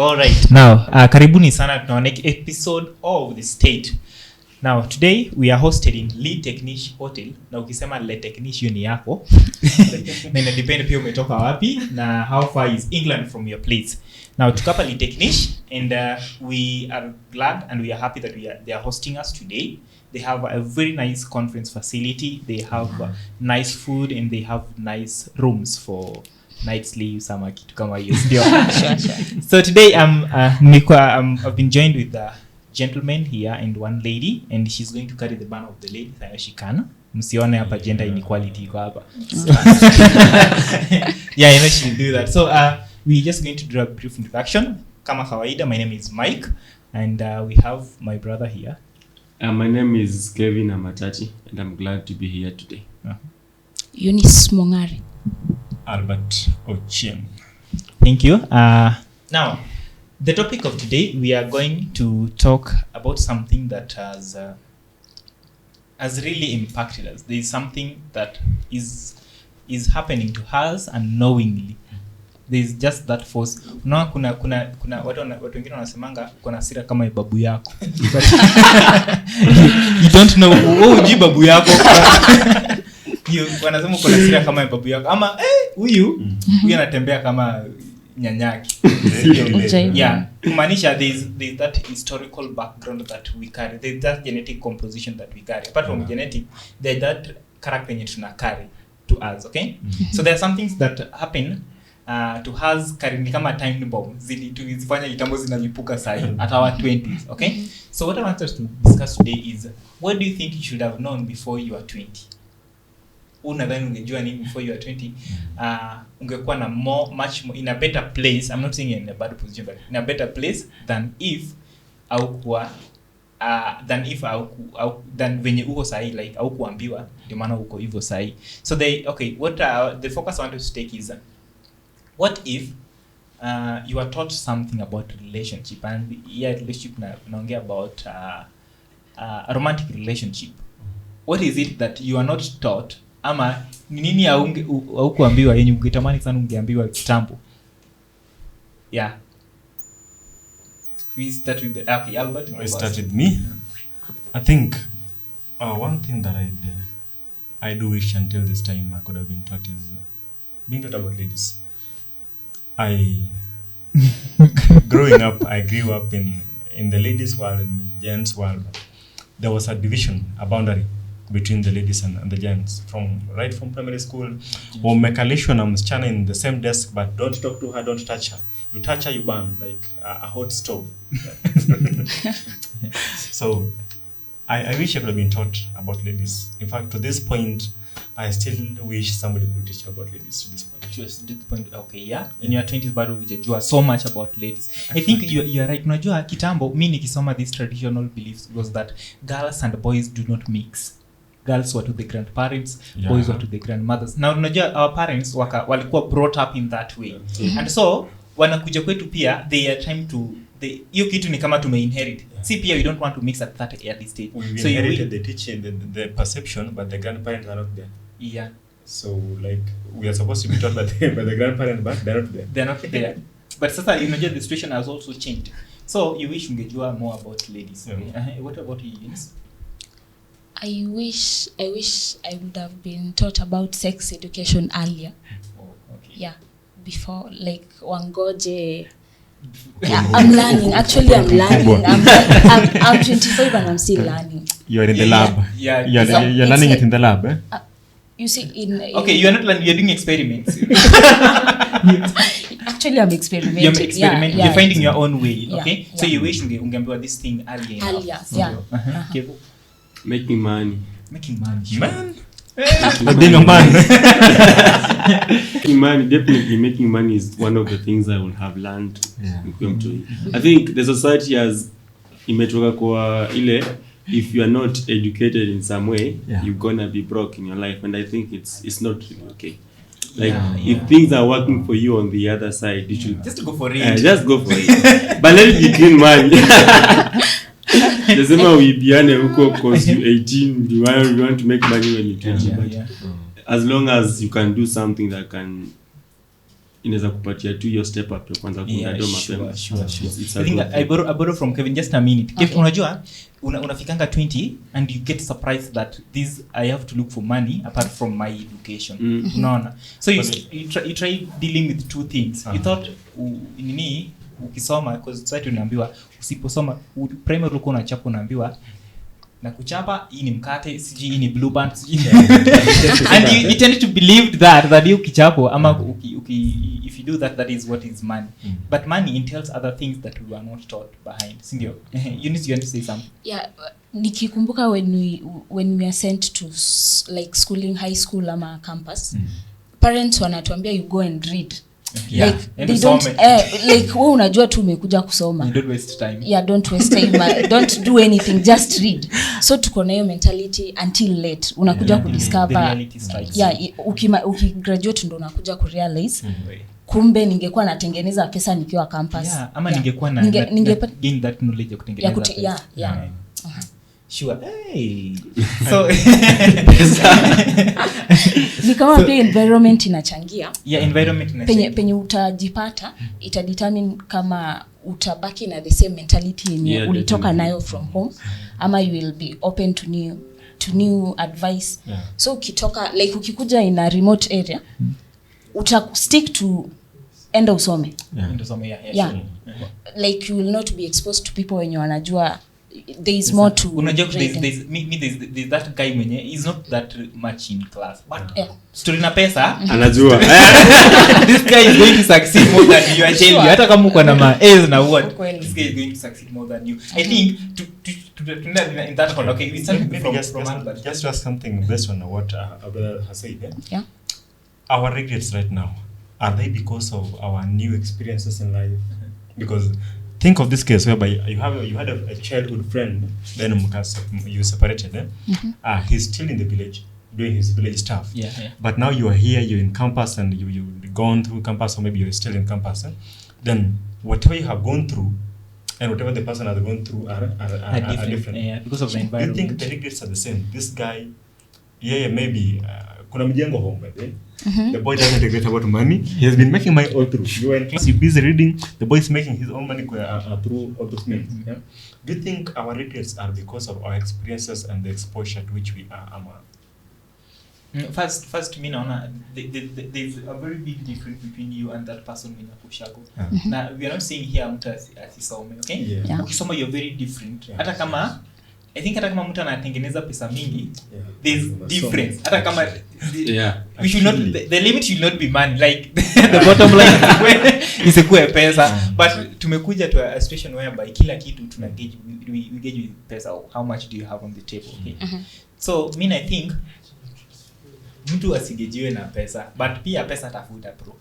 All right. Now, karibuni sana to next episode of the state. Now, today we are hosted in Le Technique Hotel. Na ukisema Le Technique ni yako. Na ina depend pia umetoka wapi na how far is England from your place. Now, tukapa Le Technique and we are glad and we are happy that they are hosting us today. They have a very nice conference facility. They have nice food and they have nice rooms for night sleep, sama kitu kama hiyo. Sure. So today I've been joined with a gentleman here and one lady, and she's going to carry the banner of the ladies. I know she can. Msione hapa gender inequality iko hapa. Yeah, I know she'll do that. So we're just going to do a brief introduction. Kama kawaida, my name is Mike, and we have my brother here. My name is Kevin Amatachi, and I'm glad to be here today. Eunice Mongari. Albert Ochieng. Thank you. Now, the topic of today, we are going to talk about something that has really impacted us. There is something that is happening to us unknowingly. There is just that force. No, kuna watu wengine wanasemanga kuna hasira kama babu yako. You don't know uji babu yako. Wanasema kuna hasira kama babu yako. Ama huyu anatembea kama nyanyaki. Yeah, kumaanisha there's that historical background that we carry. There's that genetic composition that we carry. Apart from genetic, there's that character that we carry to us, okay? So there are some things that happen to us carrying kama time bomb. Zilifanya kitambo zinalipuka sahi at our 20s, okay? So what I want us to discuss today is, what do you think you should have known before you are 20? Unadhani ungejua nini before you are 20? Ungekuwa na much more in a better place. I'm not saying in a bad position, but in a better place than if than venye uko sahi, like au kuambiwa ndio maana uko hivyo sahi. So the focus I want to take is what if you are taught something about relationship, and relationship naongea about a romantic relationship. What is it that you are not taught? Ama nini au kuambiwa yenye ungetamani sana ungeambiwa kitambo? Yeah. We start with Albert. I start with me. I think one thing that I do wish until this time I could have been taught is being taught about ladies. Growing up, I grew up in the ladies' world and the gents' world. There was a division, a boundary between the ladies and the gents from primary school. Umekalishwa na msichana in the same desk, but don't talk to her, don't touch her. You touch her, you burn like a hot stove. So I wish I could have been taught about ladies. In fact, to this point, I still wish somebody could teach you about ladies to this point. Just to the point, okay, yeah. In your 20s, bado hujajua so much about ladies. I think you are right. Unajua kitambo, mimi nikisoma these traditional beliefs was that girls and boys do not mix. Girls were to the grandparents, boys were to the grandmothers. Now unajua our parents walikuwa brought up in that way. And so wanakuja kwetu pia they are trying to hiyo kitu ni kama tumeinherit. See pia we don't want to mix at that early stage. So you inherited the teaching, the perception, but the grandparents are not there. Yeah. So like we are supposed to be taught by the grandparents, but they're not there. They're not there. But sasa the situation has also changed. So you wish ungejua more about ladies. Yeah. What about you, Eunice? I wish I would have been taught about sex education earlier. Oh, okay. Yeah, before like wangoje. Yeah, I'm learning. Actually, I'm learning. I'm 25 and I'm still learning. You are in the lab. Yeah. You're learning it in the lab, eh? You see, okay, you are not learning. You're doing experiments. Actually, I'm experimenting. You're experimenting. Yeah. You're finding your own way. Okay. Yeah. So you wish ungeambiwa this thing earlier. Yeah. Okay. Making money. Man. Being a man. Definitely making money is one of the things I would have learned. I think the society has imetoka kwa ile, if you are not educated in some way, you're gonna be broke in your life, and I think it's not really okay. Like if things are working for you on the other side, you should just go for it. Just go for it. But let it be clean money. Lazima uibiane huko because you 18, you want to make money when you're 20. As long as you can do something that can inaweza kupatia tu hiyo step up ya kwanza kuunda do mapema. Sure. I think I borrow from Kevin just a minute. Okay. Unajua unafikanga 20 and you get surprised that this I have to look for money apart from my education. Unaona? So you try dealing with two things. You thought nini ukisoma because society unaambiwa usiposoma primary uko unachapa unaambiwa na kuchapa hii ni mkate siji hii ni blue band and you tend to believe that you kichapo ama if you do that is what is money. But money entails other things that we are not taught behind, sindio? You want to say something? Yeah, nikikumbuka when we are sent to like schooling, high school ama campus, parents wanatuambia you go and read. Yeah. Like they don't like wewe unajua tu umekuja kusoma. You don't waste time. Yeah, don't waste time. Don't do anything, just read. So tuko na hiyo mentality until late. Unakuja kudiscover. Yeah, ukigraduate ndo unakuja kurealize. Kumbe ningekuwa natengeneza pesa nikiwa campus. Yeah, ama ningekuwa na gain that knowledge ya kutengeneza pesa. Yeah. Sure. Hey. So ni kama pia environment inachangia. Yeah, environment inachangia. Penye utajipata itadetermine kama utabaki na the same mentality yenye ulitoka nayo from home ama you will be open to new advice. So ukitoka like ukikuja in a remote area stick to enda usome. Yeah. Like you will not be exposed to people when you wanajua there is more to unajua there's that guy mwenye is not that much in class but story na pesa anajua this guy is going to succeed more than you. I tell you hata kama uko na ma A's na what this guy is going to succeed more than you. I think to in that point, okay, we start from Albert. Just to ask something based on what Abel has said. Yeah. Our regrets right now, are they because of our new experiences in life? Because think of this case whereby you had a childhood friend, then you separated. He's still in the village doing his village stuff. Yeah. But now you are here, you're in campus, and you've gone through campus, or maybe you're still in campus. Then whatever you have gone through and whatever the person has gone through are different. Yeah, because of the environment. Do you think the regrets are the same? This guy, maybe kuna mjengo home, but the boy doesn't regret about money. He has been making money all through. You are in class, you're busy reading. The boy is making his own money through all those things. Yeah? Do you think our regrets are because of our experiences and the exposure to which we are? First mimi naona there's a very big difference between you and that person mwenye kushako. Na we are not saying here mtu asisome, okay? Yeah. Ukisoma you're very different. Hata kama I think hata kama mtu anatengeneza pesa mingi, there's difference. Hata kama we should not the limit should not be money, like the bottom line is a pesa. But tumekuja to a situation whereby kila kitu tuna gauge, we gauge with pesa. How much do you have on the table, okay? So I think mtu asigejiwe na pesa, but pia pesa tafuta bro.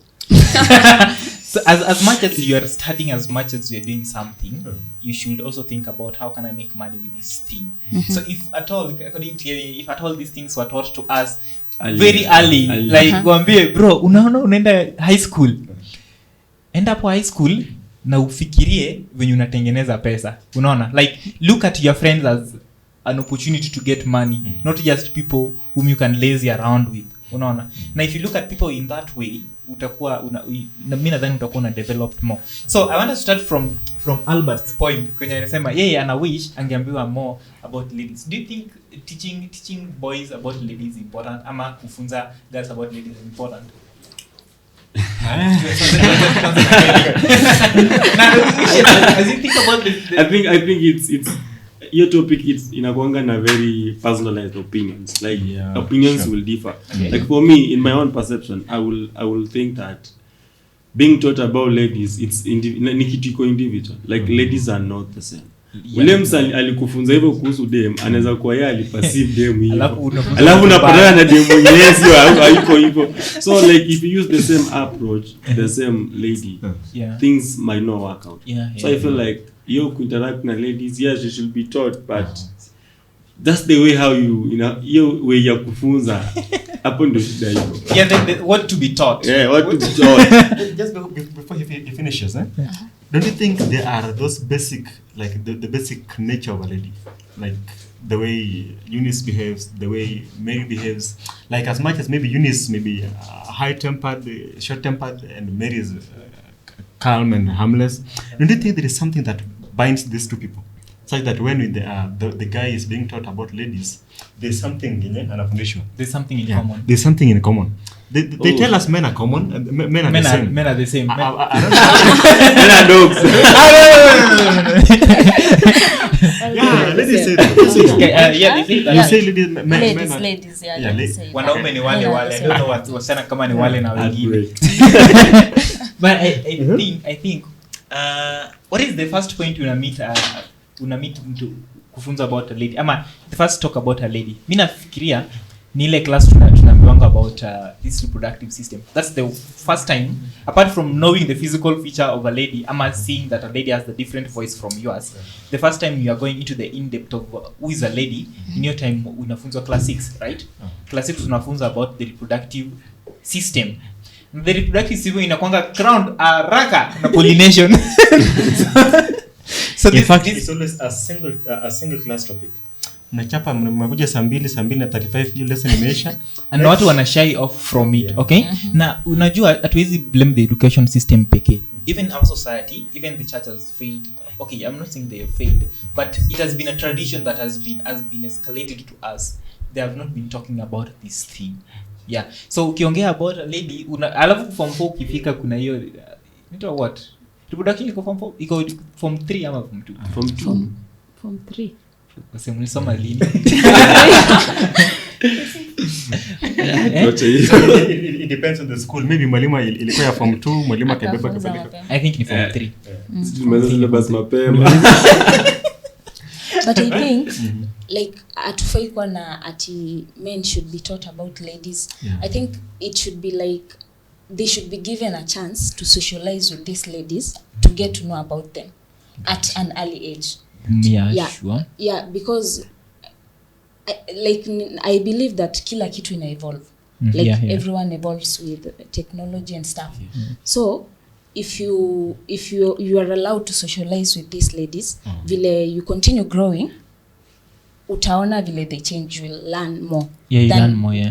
So as much as you are studying, as much as you are doing something, you should also think about how can I make money with this thing. So if at all, according to if at all these things were taught to us very early. Like gwambie bro, unaenda high school, enda hapo high school na ufikirie venye unatengeneza pesa, unaona, like look at your friends as an opportunity to get money, not just people whom you can lazy around with, unaona. Na if you look at people in that way, utakuwa mimi nadhani utakuwa na developed more. So I want to start from Albert's point kwenye anasema yeye ana wish angeambiwa more about ladies. Do you think teaching boys about ladies is important ama kufunza girls about ladies is important? I think it's your topic, it's inakuanga na very personalized opinions, like opinions will differ. Like for me, in my own perception, I will think that being taught about ladies, it's ni kitu iko individual, like ladies are not the same. Williams alikufunza hivyo kuhusu dem, anaweza kuwa yeye aliperceive dem hivyo, alafu unapatana na dem mwingine sio haiko hivyo. So like if you use the same approach, the same lady, things might not work out. So I feel like you interact na ladies, yes, you should be taught, but that's the way how you way ya kufunza hapo ndio shida hiyo. What to be taught. What to be taught. Just before he finishes, don't you think there are those basic, like the basic nature of a lady, like the way Eunice behaves, the way Mary behaves. Like as much as maybe Eunice may be high-tempered, short-tempered, and Mary is calm and harmless, don't you think there is something that binds these two people? Such that when the guy is being taught about ladies, there's something in anafundishwa. There's something in common. There's something in common. They tell us men are common, and men are the same. Men are the same. I don't know. Men are dogs. Yeah, ladies say that. They say that. You say ladies, men are. Ladies, yeah, Yeah, they say Wanaume ni wale Yeah, wale. I don't know what wasichana kama ni wale na wengine. But I think what is the first point una meet mtu kufunza about a lady ama the first talk about a lady? Mimi nafikiria ni ile class tunaambiwanga about this reproductive system. That's the first time, apart from knowing the physical feature of a lady ama seeing that a lady has the different voice from yours, the first time you are going into the in-depth of who is a lady. In your time unafunzwa class 6, right? Class 6 tunafunza about the reproductive system. The reproductive system inakwanga crowned haraka na pollination. So In fact, it's always a single class topic. Mnachapa mnakuja saa 2:35 hiyo lesson imeisha. And watu wana shy off from it, okay? Na unajua hatuwezi blame the education system pekee. Even our society, even the church has failed. Okay, I'm not saying they have failed, but it has been a tradition that has been escalated to us. They have not been talking about this thing. Yeah. So ukiongea about a lady, alafu form 4 ukifika kuna hiyo nito what? Reproduction iko form 4, iko form 3 ama form 2? Form 3. Sasa mlisoma lini? It depends on the school. Maybe mwalimu ilikuwa ya form 2, mwalimu akabeba kapeleka. I think ni form 3. Tumeza syllabus mapema. But I think like atufai kwa na ati men should be taught about ladies. I think it should be like they should be given a chance to socialize with these ladies to get to know about them at an early age. Sure. Yeah, because I believe that kila kitu ina evolve. Everyone evolves with technology and stuff. So if you are allowed to socialize with these ladies, vile you continue growing, utaona vile they change, you will learn more.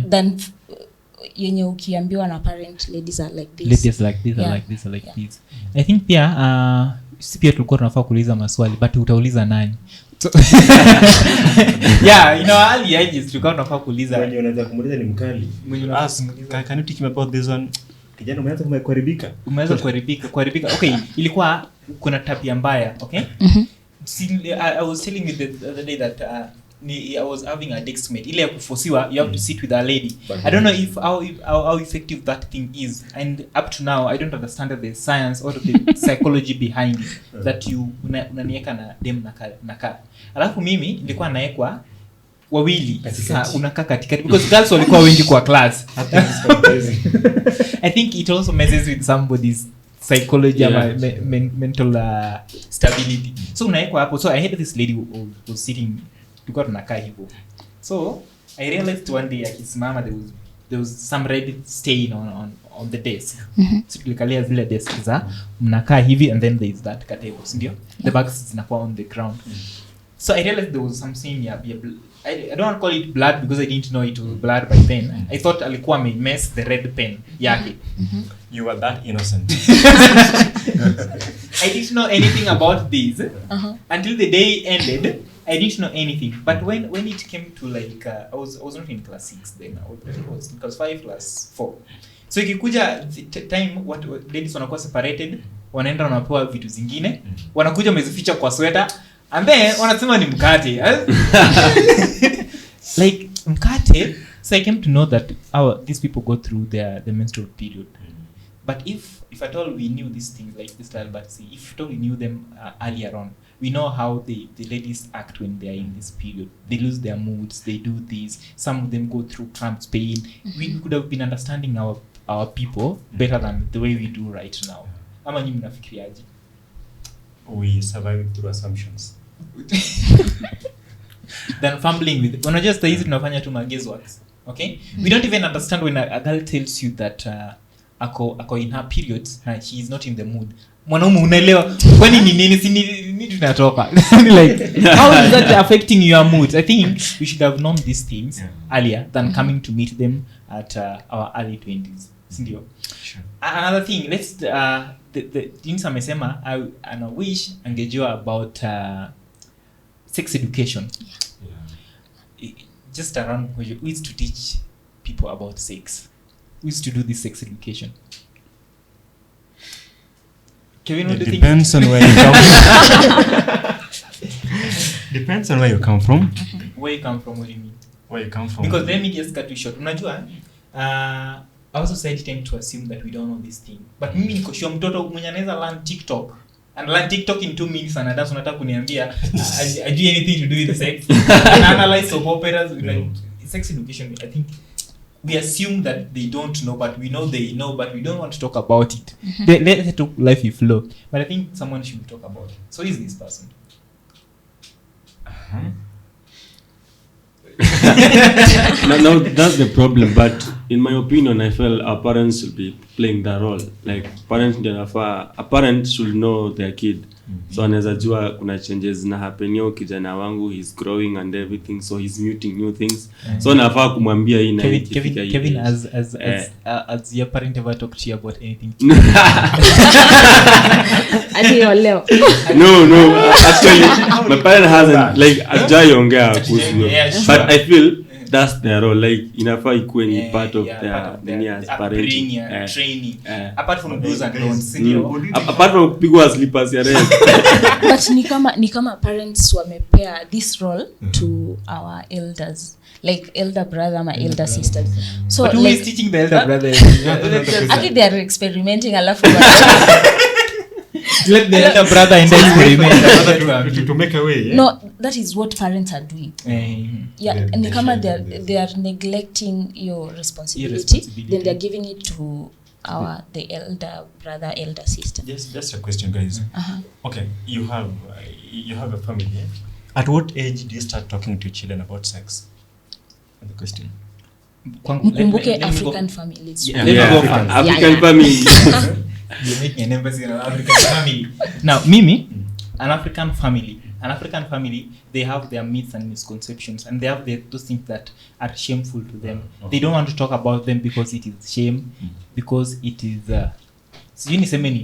Than yenye ukiambiwa na parent, ladies are like this. Ladies like this, are like this, are like this. I think pia pia tulikuwa tunafaa kuuliza maswali, but utauliza nani? So, yeah, early ages tulikuwa tunafaa kuuliza. Mwenye unaweza kumuuliza ni mkali. Can you teach me about this one? Kijana umeanza kuharibika. Kuharibika. Okay, ilikuwa kuna tabia mbaya, okay? I was telling you the other day that I was having a dexmate. Ile ya kuforsiwa, you have to sit with a lady. I don't know how effective that thing is. And up to now, I don't understand the science or the psychology behind it. That you unanieka na dem nakaa. Alafu mimi nilikuwa naekwa wawili. Sasa unakaa katikati because girls walikuwa wengi kwa class. I think it also messes with somebody's psychology and mental stability. So unaekwa hapo. So I had this lady who was sitting tulikuwa tunakaa hivyo. So I realized one day akisimama there was some red stain on the desk. So tulikalia zile desk za mnakaa hivi and then there is that table, ndio? The bags zinakuwa on the ground. So I realized there was some stain I don't want to call it blood because I didn't know it was blood by then. I thought alikuwa mess the red pen yake. You were that innocent. I didn't know anything about this until the day ended. I didn't know anything, but when it came to like I was not in class 6 then. I was in class 5, class 4. So ikikuja time what ladies wanakuwa separated, wanaenda wanapewa vitu zingine, wanakuja wamezificha kwa sweater, and then wanasema ni mkate. Like mkate. So I came to know that these people go through the menstrual period. But if at all we knew these things like this Albert say, if at all we knew them earlier on, we know how the ladies act when they are in this period. They lose their moods, they do this. Some of them go through cramps, pain. We could have been understanding our people better than the way we do right now. Ama nyinyi mnafikiriaje? We survive through assumptions. Then fumbling with unajua sasa hizi tunafanya tu guessworks. Okay? We don't even understand when a girl tells you that ako in her periods and she is not in the mood. Mwanaume unaelewa kwani ni nini Mimi tunatoka. Like how is that affecting your mood? I think we should have known these things earlier than coming to meet them at our early 20s. Sindio? Sure. Another thing, let's the things amesema I wish angejua about sex education. Just around who used to teach people about sex. Who used to do this sex education? Kevin, what do you think? Depends on where you come from. Depends on where you come from. Where you come from, what do you mean? Where you come from. Because let me just cut you short. Unajua, our society tend to assume that we don't know this thing. But mimi niko sure mtoto mwenye anaweza learn TikTok and learn TikTok in 2 minutes and that's unataka kuniambia I do anything to do with sex and analyze soap operas like sex education. I think we assume that they don't know, but we know they know, but we don't want to talk about it. Let talk life will flow. But I think someone should talk about it. So who is this person? Now that's the problem, but in my opinion I feel our parents should be playing that role. Like a parent should know their kid. So anaweza jua kuna changes na happen yo kijana wangu, he's growing and everything, so he's muting new things. So nafaa kumwambia hii na Kevin as your parent ever talked to you about anything? leo. No, actually my parent hasn't like ajaiongea kuhusu. But I feel that's their role, like inafaa ikuwe ni part of their parenting, training, apart from do's and don'ts. Apart from kupigwa slippers ya red. But ni kama parents wamepea this role to our elders, like elder brother ama elder sisters. So but who is teaching the elder brother? Actually they are experimenting alafu let the elder brother and experiment to make a way. Yeah? No, that is what parents are doing. Ni kama they are neglecting your responsibility, then they are giving it to the elder brother, elder sister. Just a question, guys. Okay, you have a family. Yeah? At what age do you start talking to children about sex? The question. Mkumbuke African families. African family. You're making an emphasis on African family. Now, Mimi, an African family, they have their myths and misconceptions, and they have those things that are shameful to them. They don't want to talk about them because it is shame, because it is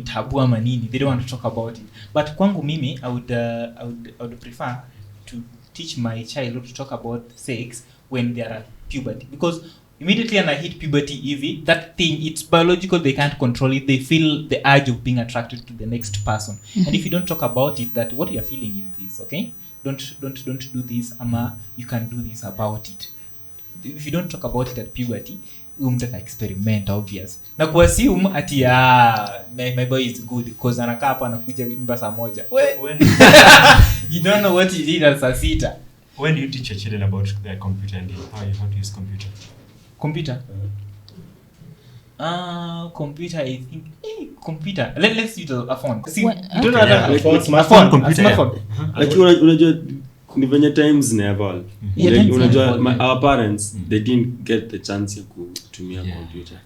tabu ama nini. They don't want to talk about it. But kwangu Mimi, I would prefer to teach my child to talk about sex when they are at puberty, because immediately when I hit puberty, that thing, it's biological, they can't control it, they feel the urge of being attracted to the next person. And if you don't talk about it, that what you're feeling is this, okay? Don't do this, ama you can do this about it. If you don't talk about it at puberty, mtaka experiment, obvious. Na kuassume ati my boy is good because anakaa hapa anakuja nyumba saa moja. You don't know what he did at saa sita. When do you teach your children about their computer and how to use computer? Computer? Computer, I think. Computer. Let's use a phone. See, you don't know a phone. Computer. Smartphone. Like unajua ni venye times never. Unajua our parents they didn't get the chance ya kutumia computer.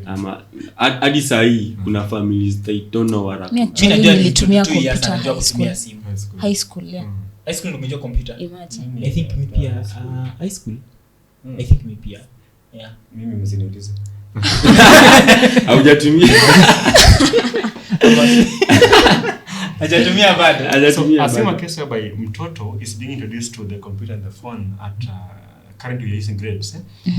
Ama hadi saa hii kuna families they don't know what. Mimi nilitumia computer high school. High school ndio umejua computer. Imagine. I think maybe high school. I think maybe yeah. Mimi msiniulize. Haujatumia. Hajatumia bado. So asema case whereby mtoto is being introduced to the computer and the phone at currently we are using grades,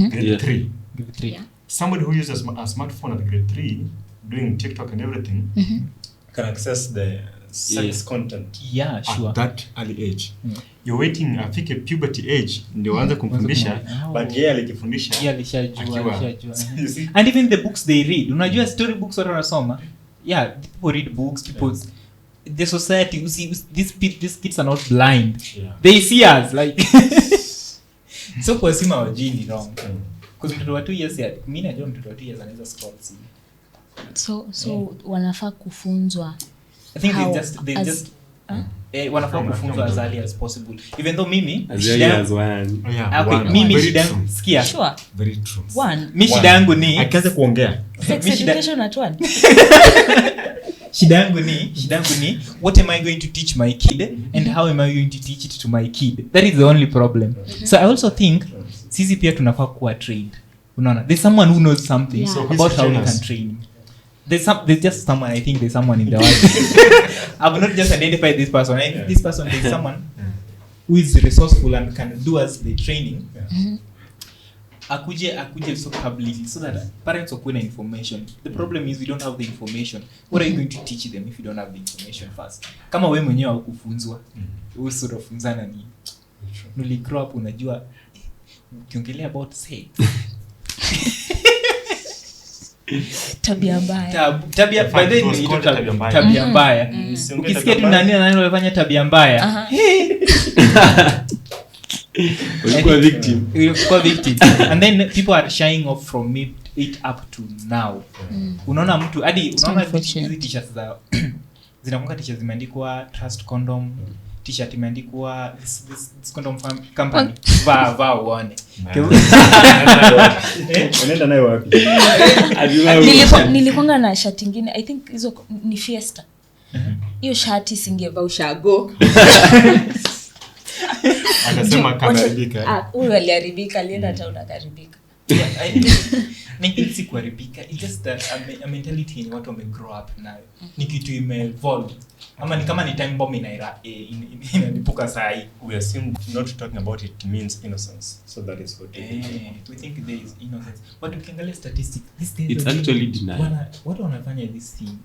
grade 3. Grade 3. Yeah. Somebody who uses a smartphone at grade 3 doing TikTok and everything can access the sex content sure. At that early age. You're waiting afike puberty age ndio aanze kumfundisha, but yeye alijifundisha alishajua. And even the books they read, unajua story books watu wanasoma, people read books, the society, you see these kids are not blind, they see us like so kwa sima wajini wrong because mtoto wa 2 years mimi najua mtoto wa 2 years anaweza scroll simu, so wanafaa kufunzwa. I think they just wanafaa kufunzwa as early as possible, even though mimi as early as one. mimi shida yangu sikia Sure. Very true. One. mimi shida yangu ni Akaanza kuongea. Sex education at one. shida yangu ni what am I going to teach my kid and how am I going to teach it to my kid? That is the only problem. So I also think sisi pia tunafaa kuwa trained. Unaona, there's someone who knows something about how we can train. There's just someone, I think there's someone in the world. I've not just identified this person. I think this person is someone who is resourceful and can do us the training. Akuje so publicly so that parents will get information. The problem is we don't have the information. What are you going to teach them if you don't have the information first? Kama wewe mwenyewe hukufunzwa, wewe sura funzana ni. Nuli grow up unajua ukiongelea about sex. Tabia mbaya. Tabia by the way tabia mbaya. Ukisikia tu nani anafanya tabia mbaya. Ulikuwa victim. And then people are shying off from it up to now. Unaona mtu hadi unaona hizi t-shirts za zinakuwa t-shirts zimeandikwa trust condom, t-shirt imeandikwa this condom company. Va uone. Unaenda nayo wapi? Nilikwanga na shirt nyingine, I think hizo ni Fiesta. Hiyo shati singeva ushago. Akasema kaharibika. Huyu aliharibika, alienda hata unakaribika. I think si kuharibika, it's just that a mentality in watu wame grow up nayo. Ni kitu evolve. Ama ni kama ni time bomb inalipuka saa hii. We assume not talking about it means innocence. So that is what we think there is innocence. But ukiangalia statistics, this days it's actually denied. What wanafanya this thing?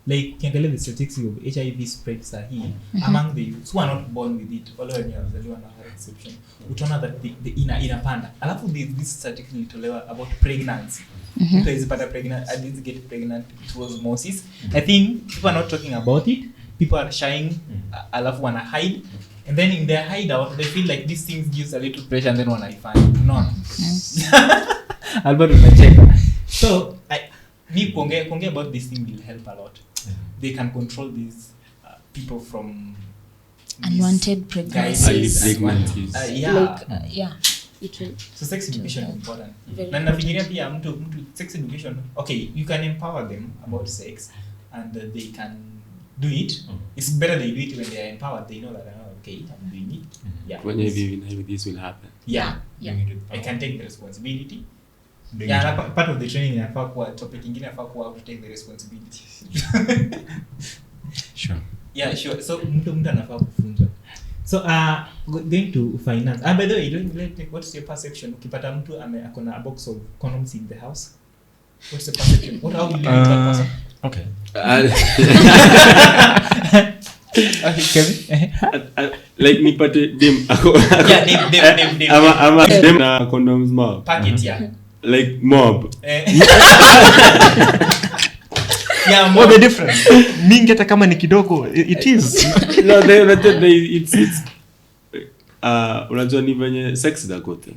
Like ukiangalia the statistics of HIV spread saa hii among the youths who are not born with it, wale wenye wazaliwa na exception, utaona that the inapanda. Alafu this statistics ilitolewa about pregnancy. People is pregnant, and they get pregnant through osmosis. I think people are not talking about it. People are shying, alafu wana hide, and then in their hideout they feel like these things gives a little pressure and then wanaifanya. No. Albert unacheka. So me kuongea about this thing will help a lot. They can control these people from unwanted pregnancies. It will. So sex education is important. Na nafikiria pia mtu sex education, okay, you can empower them about sex and they can do it. It's better they do it when they are empowered. They know that okay, I'm doing it. Yeah. When maybe this will happen. Yeah. I can take the responsibility. Part of the training inafaa kuwa topic nyingine inafaa kuwa to take the responsibility. Sure. Yeah, sure. So mtu anafaa kufunzwa. So going to finance. By the way, what's your perception ukipata mtu akona a box of condoms in the house? What's the perception? What how will you that person? Okay. Like nipate dem Dem. ama dem na condoms mob. Packet Like mob. Yeah, what the difference? Mingi hata kama ni kidogo it is. No, it's unajua ni venye sex is a good thing.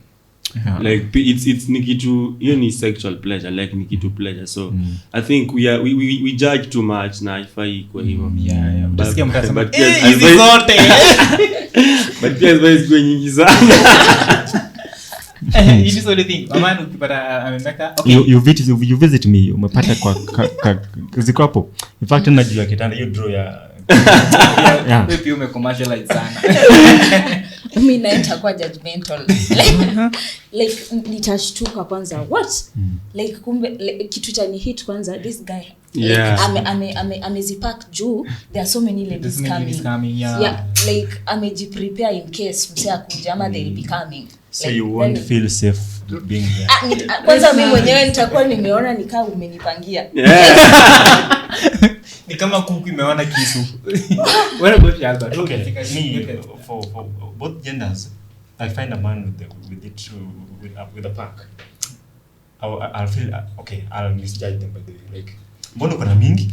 Like it's ni kitu, hiyo ni sexual pleasure, like ni kitu pleasure. So I think we judge too much na haifai kwa hivyo. Yeah. Utasikia mtu anasema hizi zote. But pia advice kwa nyingi sana. It is only thing. Mama ukipata amemeka okay. You visit me umepata kwa ziko hapo. In fact najua kitanda hiyo draw ya wewe pia umecommercialize sana. Mimi naita kwa judgmental. Like nitashtuka kwanza. What? Like kumbe kitu cha ni hit kwanza this guy. Amezipack juu there are so many ladies coming. Yeah, like amejiprepare in case msea kuja ama they'll be coming. So like, you won't feel safe being there. Kwanza mimi mwenyewe nitakuwa nimeona nikaa umenipangia. Ni kama kuku imeona kisu. What about Albert? Okay, for both genders, I find a man with a pack. I'll feel okay. I'll misjudge them by the way. Like, mbona kuna mingi?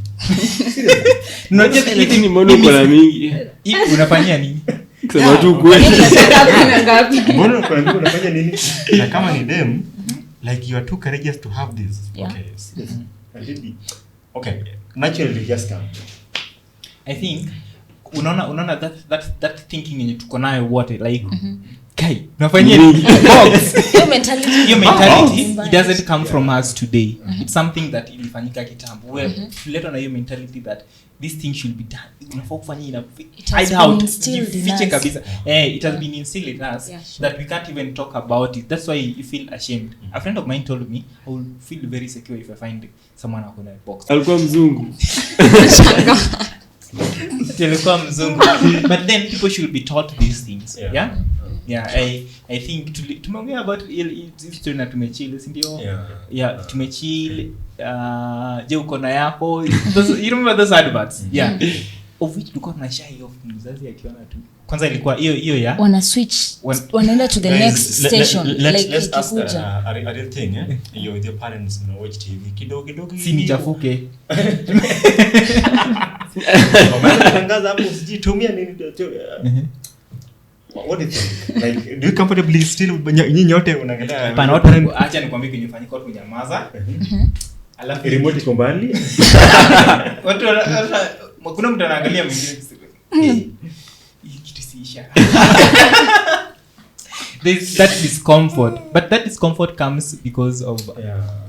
Unajua lakini mbona kuna mingi? Unafanyia nini? Sema tu kweli. Mbona kuna mingi unafanya nini? Na kama ni them, like you are too courageous to have this. Yeah. Okay. Seriously. Okay. Naturally just come. I think unaona that thinking yenye tuko nayo wote like kai unafanyia box Your mentality it doesn't come from us today. It's something that ilifanyika kitambo where tuletwa na hiyo mentality that this thing should be done. Unafaa kufanya hide out fiche kabisa. It has been instilled in us that we can't even talk about it. That's why you feel ashamed. A friend of mine told me I will feel very secure if I find someone akona box. Alikuwa mzungu. Alikuwa mzungu. But then people should be taught these things. Yeah, I think tumeongea about this story na tumechill, si ndio? Yeah, tumechill. Je uko na yako? You remember those adverts? Yeah. Of which tulikuwa tunashy off mzazi akiona tu. Kwanza ilikuwa hiyo ya wana switch wanaenda to the next station let's ask a real thing you with your parents watch TV kidogo si nichafuke. Tangaza hapo usijitumia nini what do you think? Like, do you comfortably still nyinyi wote unaangalia? Pana watu acha nikwambie kinyefanyika watu nyamaza. Alafu remote iko mbali. Watu kuna mtu anaangalia mwingine hii kitu si ishara. There's that discomfort, but that discomfort comes because of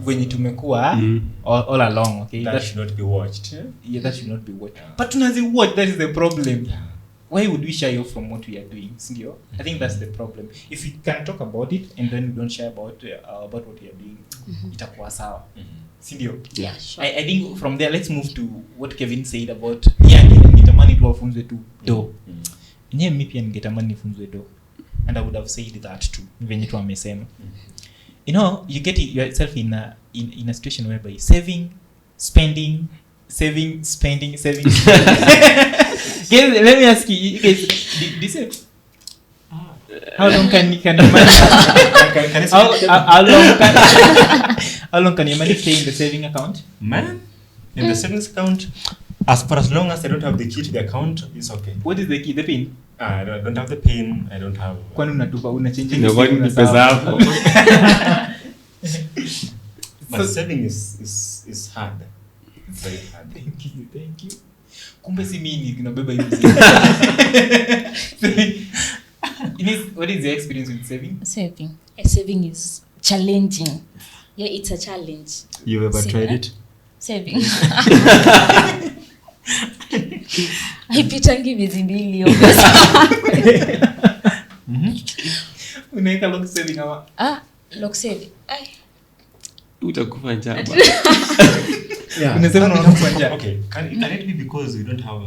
when tumekuwa all along, okay? That should not be watched. Yeah, that should not be watched. But tunazi watch, that is the problem. Why would we shy off from what we are doing? Sindio? I think that's the problem. If we can talk about it and then we don't share about what we are doing, itakuwa sawa. Sindio? Yeah, sure. I think from there let's move to what Kevin said about ningetamani tu wafunzwe tu do. Nyewe mimi pia ningetamani nifunzwe do. And I would have said that too. Venye tu amesema. You know, you get yourself in a situation whereby saving, spending. Guys, let me ask you guys, do you save? How long can you manage? How long can you manage stay in the saving account? Man, in the savings account, as long as I don't have the key to the account, it's okay. What is the key? The pin? I don't have the pin. I don't have. Kwani unatupa unachange Ndio kwani pesa hapo. But saving is hard. It's very hard. Thank you. Kumbe si mimi ninabeba hiyo. What is your experience with saving? Saving is challenging. Yeah, it's a challenge. You've ever tried it? Saving. Haipitangi miezi mbili hiyo pesa. Unaeka lock saving ama? Lock saving. Utakufa njaa. Yeah. Unasema unakufa njaa. Okay. Can it be because we don't have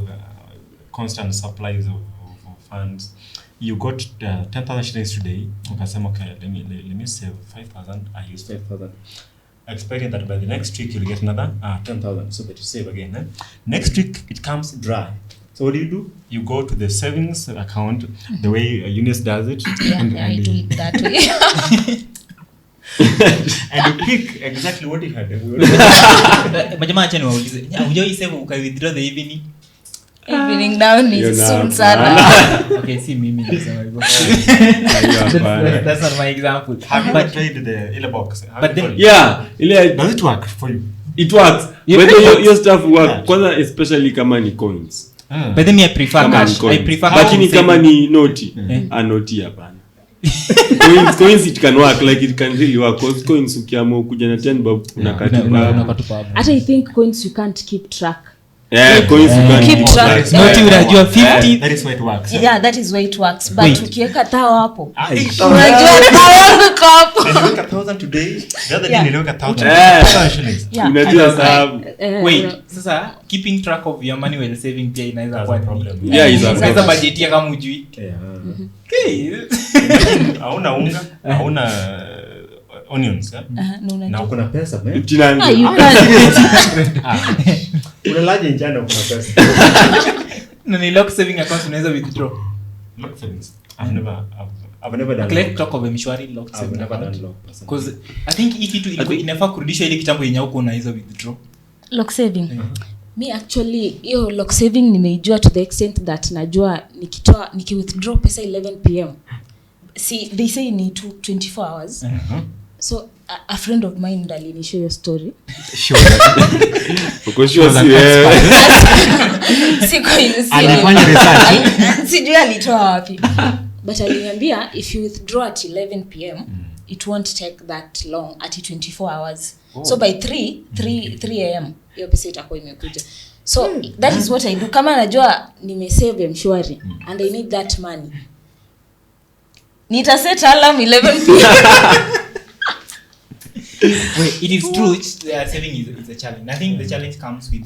constant supplies of funds? You got 10,000 shillings today. Ukasema okay, let me save 5,000. I use 5,000. Expecting that by the next week you'll get another 10,000. So that you save again. Next week it comes dry. So what do? You go to the savings account the way Eunice does it. Yeah, I do it that way. And you pick exactly what you had. Majamaa acha niwaulize. Unajua save uka withdraw the evening? Evening down is soon sana. Okay, si mimi nasema hivyo. That's not my example. Have you tried the ile box? But then does it work for you? It works. But your stuff work. Kwanza especially kama ni coins. But then I prefer cash. I prefer cash. Lakini kama ni noti, noti hapana. Coins it can work, like it can really work. Because coins ukiamua kuja na 10 bob unakatupa hapo. I think coins you can't keep track. Yeah, coins you can't keep track. Noti unajua 50. That is why it works. Yeah, that is why it works. But ukiweka tao hapo. Unajua tao uko hapo. Niliweka 1,000 today. The other day niliweka 1,000 shillings. Unajua sababu. Wait, sasa keeping track of your money while saving pia inaweza kuwa problem. Yeah, is a inaweza budgetia kama hujui. Okay. Hauna unga, hauna onions, na kuna pesa, man. You can't. Unalaje njana kuna pesa. Na ni lock saving account unaweza withdraw. Lock savings. I've never done. Let's talk of mshwari lock saving account. Because I think hii kitu inafaa kurudishwa ile kitambo yenye huko unaweza withdraw. Lock saving. Me actually hiyo lock saving nimeijua to the extent that najua niki withdraw pesa 11 pm. See, they say ni 24 hours. So a friend of mine ndo alinishow your story. Sure. Uko sure si wewe? Siko Alifanya research. sijui alitoa wapi. But aliniambia if you withdraw at 11 p.m. it won't take that long at 24 hours. So by 3 a.m. hiyo pesa itakuwa imekuja. So that is what I do. Kama najua nimesave mshwari and I need that money, nita set alarm 11 p.m. Wait, it is true. Saving is a challenge. I think the challenge comes with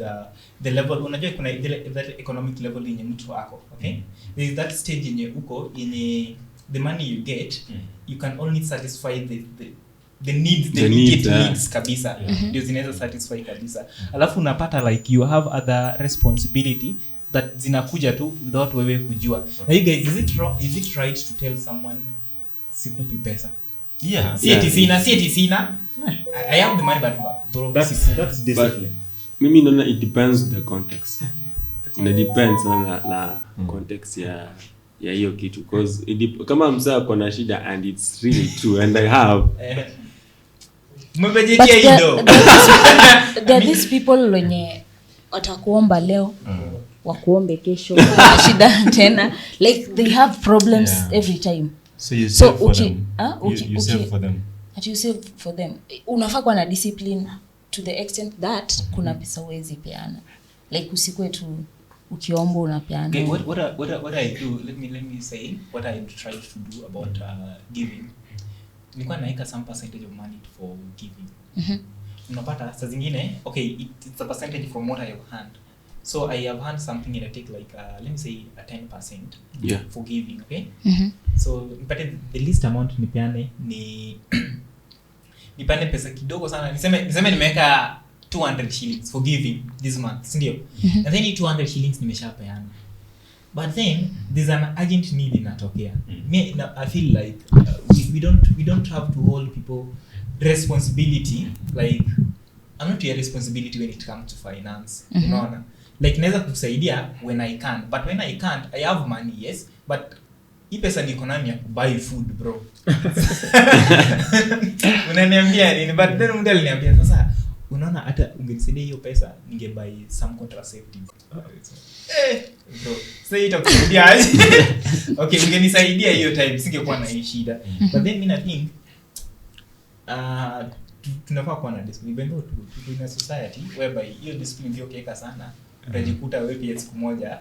the level. Unajua kuna that economic level yenye mtu wako, okay? There is that stage yenye uko yenye the money you get, you can only satisfy the needs, the immediate needs kabisa. Ndio zinaweza satisfy kabisa. Alafu unapata like you have other responsibility that zinakuja tu without wewe kujua. Now you guys, is it right to tell someone sikupi pesa? Yeah. CT sina. I have the money but bro, That's discipline. Mimi naona it depends on the context. It depends na context ya hiyo kitu because kama msaa kuna shida and it's really true and I have there are these people wenye watakuomba leo wakuombe kesho shida tena, like they have problems every time. So you save for them. You save for them. At you save for them. Unafaa kuwa na discipline to the extent that kuna pesa uwezi peana, like usikwe tu ukiomba unapeana. Okay, what I do, let me say what I try to do about giving. Nilikuwa naika some percentage of money for giving. Unapata saa zingine, okay, it's a percentage from what I have earned. So I have earned something and I take like let me say a 10% for giving, okay? So nipate the least amount nipeane nipane pesa kidogo sana. Niseme nimeweka 200 shillings for giving this month, ndio? And then 200 shillings nimeshapeana. But then there's an urgent need inatokea. Me I feel like we don't have to hold people responsibility, like I'm not your responsibility when it comes to finance. Unaona? Like naweza kusaidia when I can, but when I can't, I have money, yes, but hii pesa niko nayo ya buy food, bro. Unaniambia nini? But then mtu aliniambia sasa, unaona hata ungenisaidia hiyo pesa ninge buy some contraceptives. Bro, sasa itakusaidia aje? Okay, ungenisaidia hiyo time singekuwa na hii shida. But then mimi na think tunafaa kuwa na discipline. Even though tuko in a society whereby hiyo discipline ndio kieka sana, utajikuta wewe pia siku moja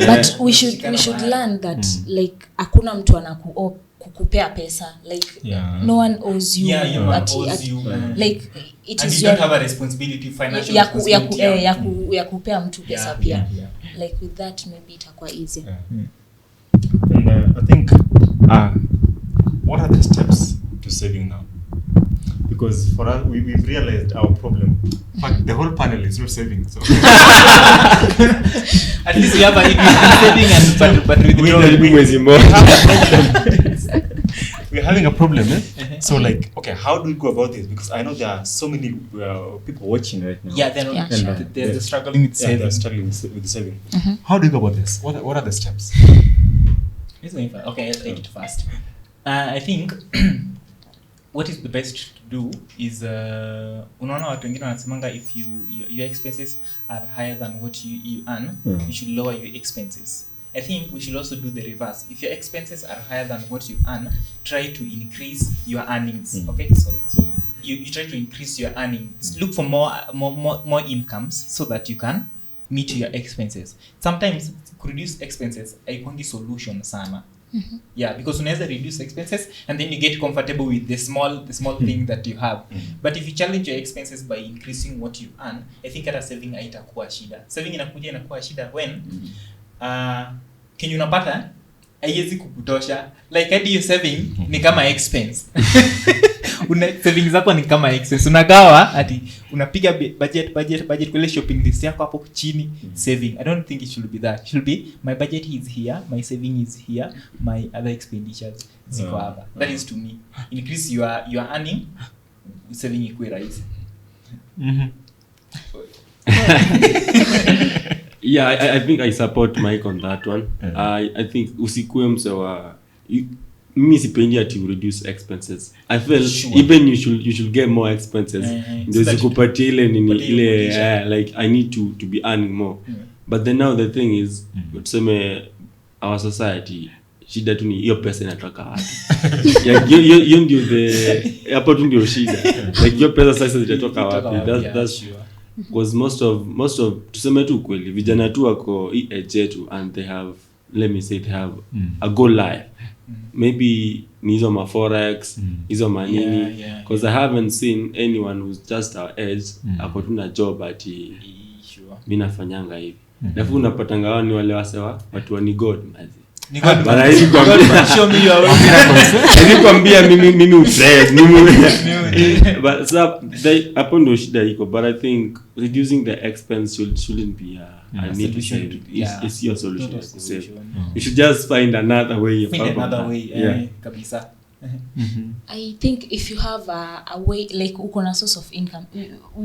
but we should learn that like hakuna mtu kukupea pesa, like no one owes you. Like it is you don't have a responsibility, financial responsibility ya kupea mtu pesa pia. Like with that maybe itakuwa easier. And I think what are the steps to saving now? Because for us, we've realized our problem. In fact, the whole panel is not saving. So at least we have a saving and but we're having a problem. So like, okay, how do we go about this? Because I know there are so many people watching right now. Yeah, they're struggling with saving. They're struggling with saving. How do you go about this? What are the steps? Okay, let's take it first. I think what is the best to do is unaona watu wengine wanasemanga if your expenses are higher than what you earn, you should lower your expenses. I think we should also do the reverse. If your expenses are higher than what you earn, try to increase your earnings. Okay, sorry. So you try to increase your earnings. Look for more incomes so that you can meet your expenses. Sometimes reduce expenses haikuangi solution sana. Yeah, because unaweza reduce expenses and then you get comfortable with the small thing that you have. But if you challenge your expenses by increasing what you earn, I think hata saving haitakuwa shida. Saving inakuwa shida when kenye unapata haiwezi kukutosha. Like hadi your saving ni kama expense. Savings zako ni kama expense. Unagawa ati unapiga budget kule shopping list yako hapo chini, saving. I don't think it should be that. It should be my budget is here, my saving is here, my other expenditures ziko hapa. That is to me. Increase your earning, saving ikuwe rahisi. Yeah, I think I support Mike on that one. I think usikue msewa mimi sipendi ati you reduce expenses. I feel Sure. even you should get more expenses ndio So that zikupatie ile nini kupatie ile motivation. like I need to be earning more. But then now the thing is tuseme our society shida tu ni hiyo pesa inatoka wapi. Hiyo ndio hapo tu ndio shida. Like hiyo pesa sasa zitatoka wapi? That's sure. Because most of tuseme tu kweli vijana tu wako age yetu and they have, let me say, they have a goal life. Maybe ni hizo ma forex, hizo manini, because I haven't seen anyone who's just our age ako tu na job ati mimi nafanyanga hivi. Alafu unapatanga wao ni wale wasewa watu wa ni god mazi. Ni God. Bana hizi kwa Show me your way. hizi kwambia mimi utrade but so hapo ndio shida iko, but I think reducing the expense shouldn't be a need to save. It's your solution to save. You should just find another way. Kabisa. I think if you have a way, like uko na source of income,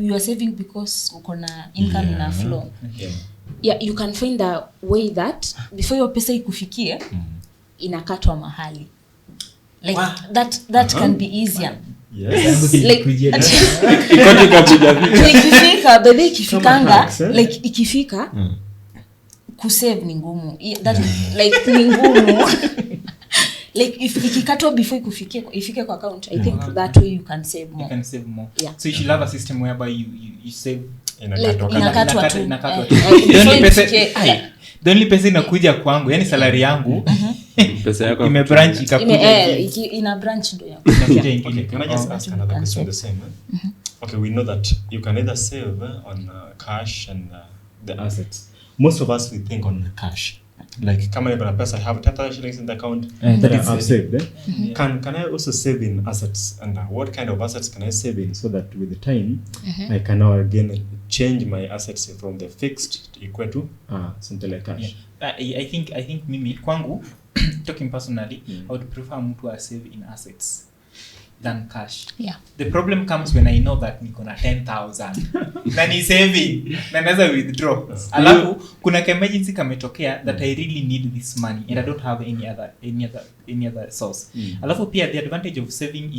you are saving because uko na income na flow. Yeah, you can find a way that before your pesa ikufikie inakatwa mahali. Like that can be easier. Yes. Like ikifika bebe ikifikanga like ikifika kusave ni ngumu. That like ni ngumu. Like if ikikatwa before ifike kwa account, I think that way you can save more. You can save more. Yeah. So you should have a system whereby you save Inakatwa tu. The only pesa inakuja kwangu, yani salary yangu Pesa yako imebranch ikakuja ina branch ndo yako. inakuja ingine. Can I just ask another question the same? Okay, we know that you can either save on cash and the assets. Most of us we think on cash. Like kama niko na pesa, I have 10,000 shillings in the account that I've saved. Can I also save in assets, and what kind of assets can I save in so that with the time I can now again change my assets from the fixed to equal to something like cash? I think mimi kwangu talking personally, I would prefer mtu a save in assets than cash. Yeah. The problem comes when I know that niko na 10,000 na ni saving na naweza withdraw. Alafu kuna emergency kametokea that I really need this money and I don't have any other source. Alafu pia the advantage of saving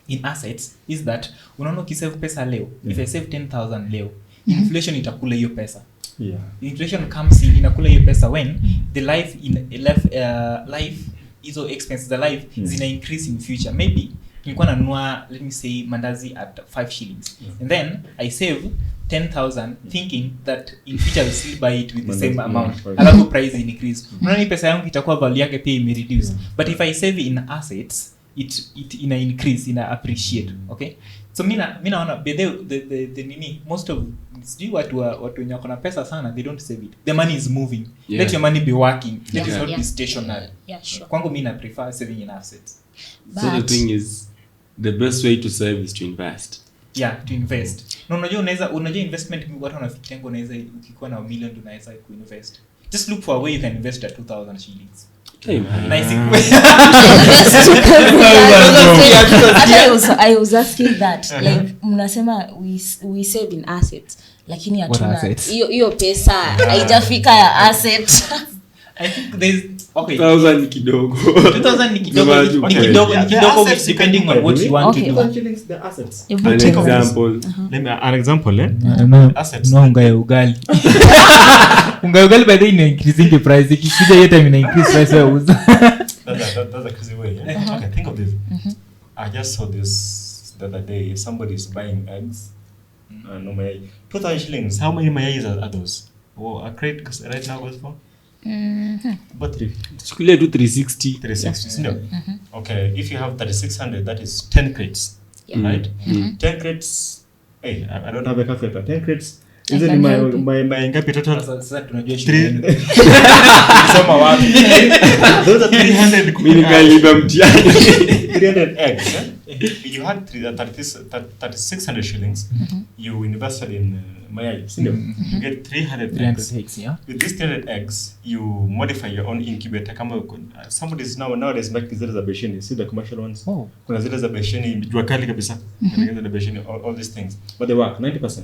in assets is that unaona ukisave pesa leo, if I save 10,000 leo, inflation itakula hiyo pesa. Yeah. Inflation comes in inakula hiyo pesa when the life hizo expenses the life zina increase in future. Maybe nilikuwa nanunua, let me say, mandazi at 5 shillings and then I save 10,000 thinking that in future I will still buy it with the same amount. Alafu price increase. Unaona pesa yangu itakuwa value yake pia imereduce. But if I save in assets, it ina increase, ina appreciate. Okay? So mina naona the nini most of sijui watu wenye wako na pesa sana, they don't save it. The money is moving. Let your money be working. Let it not be stationary. Yeah, sure. Kwangu mimi na prefer saving in assets. So the thing is, the best way to save is to invest. Yeah, to invest. Na unajua investment watu wanafikiria unaweza ukikuwa na $1 million unaweza kuinvest. Just look for a way you can invest at 2,000 shillings. Hey man. I was asking that like mnasema we save in assets lakini hatuna hiyo pesa haijafika ya asset. I think there's 2,000 ni kidogo. 2,000 ni kidogo depending on what you want to do. 2,000 shillings the assets. An example. Assets. No unga ya ugali. Unga ya ugali by the way ina increasing the price. Ikikuja hiyo time ina increase price ya uza. That's a crazy way. Yeah? Okay, think of this. I just saw this the other day. Somebody is buying eggs. No mayai. 2,000 shillings. How many mayais are those? Oh, a crate right now goes for? But Chukulia tu 360. 360. No. Okay, if you have 3,600, that is 10 crates, right? 10 crates. Hey, I don't have a calculator. 10 crates. Is it my ngapi total? Sasa tunajua shida. Soma wapi? Those are 300. Mimi nikalipa mtihani. 300 eggs. You had 3,600 shillings. You invested in mayai. You get 300 eggs. Yeah. With these 300 eggs, you modify your own incubator. Kama somebody's nowadays making zile za besheni. See the commercial ones? Oh. Kuna zile za besheni jua kali kabisa. Zile za besheni, all these things. But they work 90%.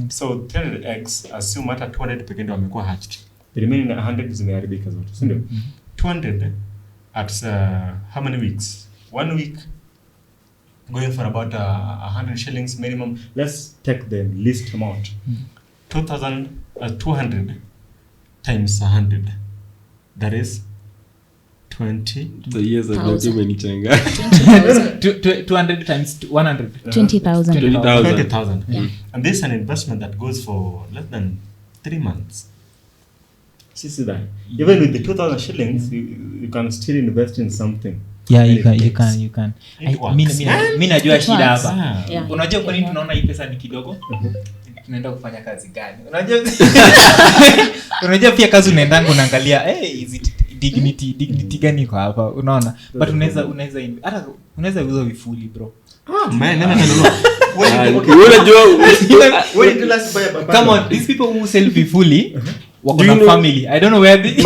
So 300 eggs, assume hata 200 pekee ndio wamekuwa hatched. The remaining 100 zimeharibika zote. Si ndio? 200 at how many weeks? 1 week going for about 100 shillings minimum. Let's take the least amount. 2,200 times 100. That is 20. The years are not too many changa. 200 times 100. 20,000. 20,000. Yeah. And this is an investment that goes for less than 3 months. See that? Even with the 2,000 shillings, you can still invest in something. Yeah, you And it can. It works. Mimi najua shida works. hapa. Yeah. Unajua kwa nini tunaona hii pesa ni kidogo? Tunaenda kufanya kazi gani? Unajua pia kazi unaendanga unaangalia, is it dignity gani kwa hapa? Unaona? But unaweza hata unaweza uza vifuli, bro. Man, no. When did you last buy a Come on, these people who sell vifuli wako Do you na know- family. I don't know where they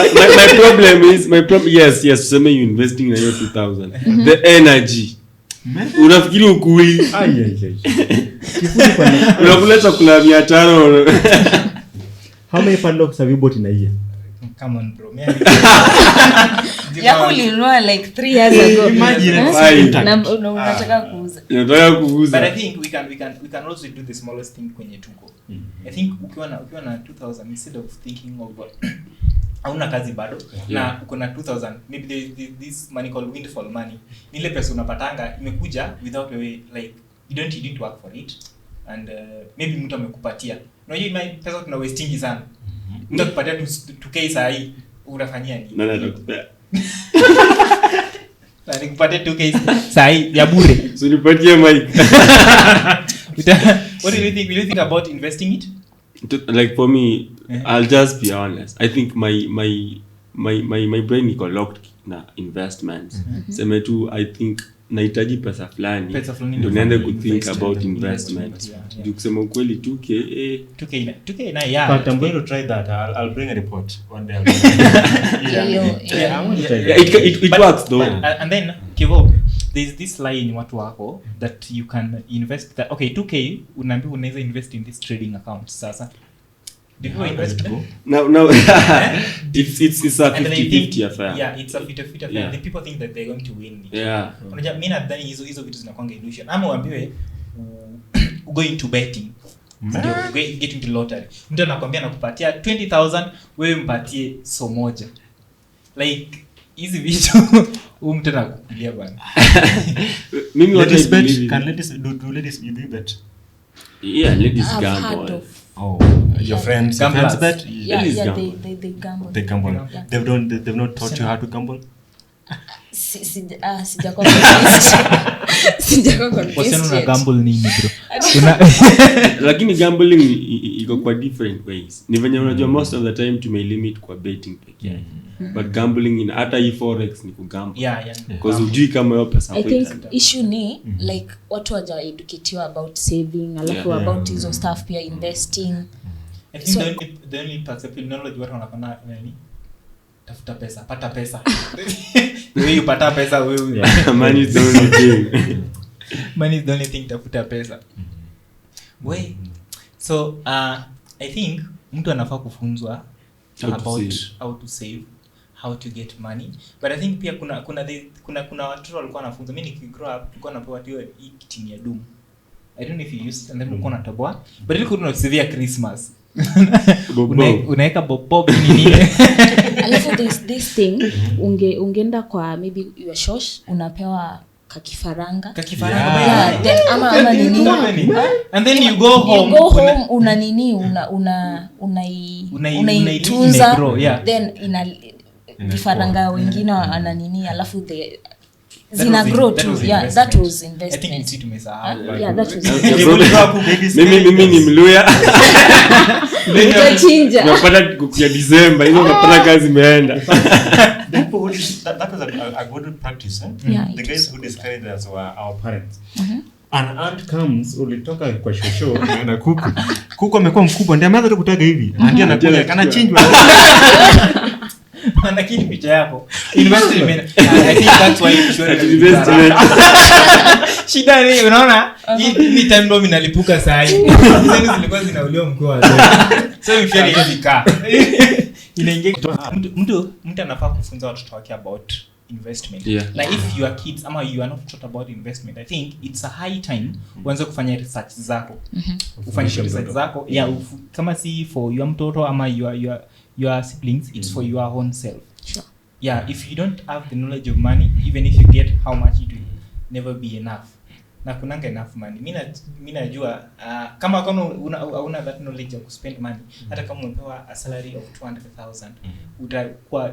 my problem yes sema you investing in your 2,000 the energy unafikiri ukuli Kifuli kwa unakula chakula 500 how many padlocks have you bought in a year? Come on, bro. Yako ulinunua like 3 years ago. Imagine, Na unataka kuuza. unataka But I kuuza think we can also do the smallest thing kwenye tuko. I think ukiwa na 2,000 instead of thinking of hauna kazi bado na uko na 2,000 maybe this money called windfall money. Ile pesa unapatanga imekuja without a way, like you didn't work for it and maybe mtu amekupatia. Unajua pesa tuna wastingi sana. Mtu akupatia 2k saa hii unafanyia nini? nani atakupea Na nikupatia 2k saa hii ya bure. so nipatie mic What do you think? Will you think about investing it? like for me I'll just be honest. I think my brain iko locked na investments sema tu I think nahitaji pesa fulani ndio niende ku think about investment. Ndio kusema ukweli 2k na yeah. But I'm going to try that. I'll bring a report one day. it works though. And then Kivo, there's this line watu wako that you can invest that. Okay, 2k unaambiwa unaweza invest in this trading account sasa. Do you invest? Now it's a And then they think 50-50 affair. yeah, it's a 50-50 affair. Yeah. The people think that they're going to win it. Yeah. Unajua mimi nadhani hizo vitu zinakuanga illusion. Ama uambiwe go into betting. Ndio get into lottery. Mtu anakuambia nakupatia 20,000 wewe mpatie so moja. Like hizi vitu mtu anakukulia bwana. Mimi what I Ladies bet. believe Can ladies do ladies you do bet? yeah, ladies I've heard gamble. of. Oh, your friends Gamblers. bet? Yeah, Ladies yeah, gamble. they gamble. They gamble. Yeah. They've not taught you how to gamble. Sijakuwa convinced. Sijakuwa Wasichana convinced una yet. gamble nini bro? Lakini gambling iko kwa different ways. Ni venye unajua most of the time tumelimit kwa betting peke yake. But gambling in hata hii forex ni kugamble. Yeah. Because hujui kama hiyo pesa I yako think itaenda. issue ni like watu wajaeducatiwa about saving alafu Yeah. about hizo stuff pia investing. I think So- the only perception knowledge watu wanafanya nini? Tafuta pesa, pata pesa. Wewe upata pesa wewe. Money is the only thing. Money is the only thing, tafuta pesa. We. So I think mtu anafaa kufunzwa How to about save. how to save, how to get money. But I think pia kuna watoto walikuwa wanafunzwa. Mimi nikigrow up nilikuwa napewa hiyo kitini ya doom. I don't know if you used and then ulikuwa unatoboa. But ilikuwa tunasevia Christmas. Unaweka bob nini? Alafu this thing ungeenda kwa maybe your shosh unapewa kakifaranga. Kakifaranga. Yeah, then ama nini? And then you go home. You go home una nini unaitunza grow, yeah. then vifaranga wengine ana nini alafu zina grow too. Yeah, that was I think investment. it's tumesahau. Yeah, that was Mimi ni Mluya. Utachinja. Tunapata kukia December, hizo unapata kazi imeenda. That was a good practice. Yeah, The it guys was. who discouraged us were our parents. An aunt comes, ulitoka kwa shosho na kuku. Kuku amekuwa mkubwa, ndio ameanza kutaga hivi. Ndio anakuja kanachinjwa. Lakini picha yako. Investment. I think that's why you should Investment. Shida ni unaona hii time bomb inalipuka saa hii. Hizo zilikuwa zinauliwa mkoa. So if you kaa. Inaingia mtu anafaa kufunza watoto wake about investment. Yeah. If your kids ama you are not taught about investment, I think it's a high time uanze kufanya research zako. Ufanye research zako. Yeah, kama si for your mtoto ama your siblings, it's for your own self. Sure. Yeah, if you don't have the knowledge of money, even if you get how much, it will never be enough. Na kunanga enough money. Mimi najua kama una that knowledge of spend money, hata kama umepewa a salary of 200,000, utakuwa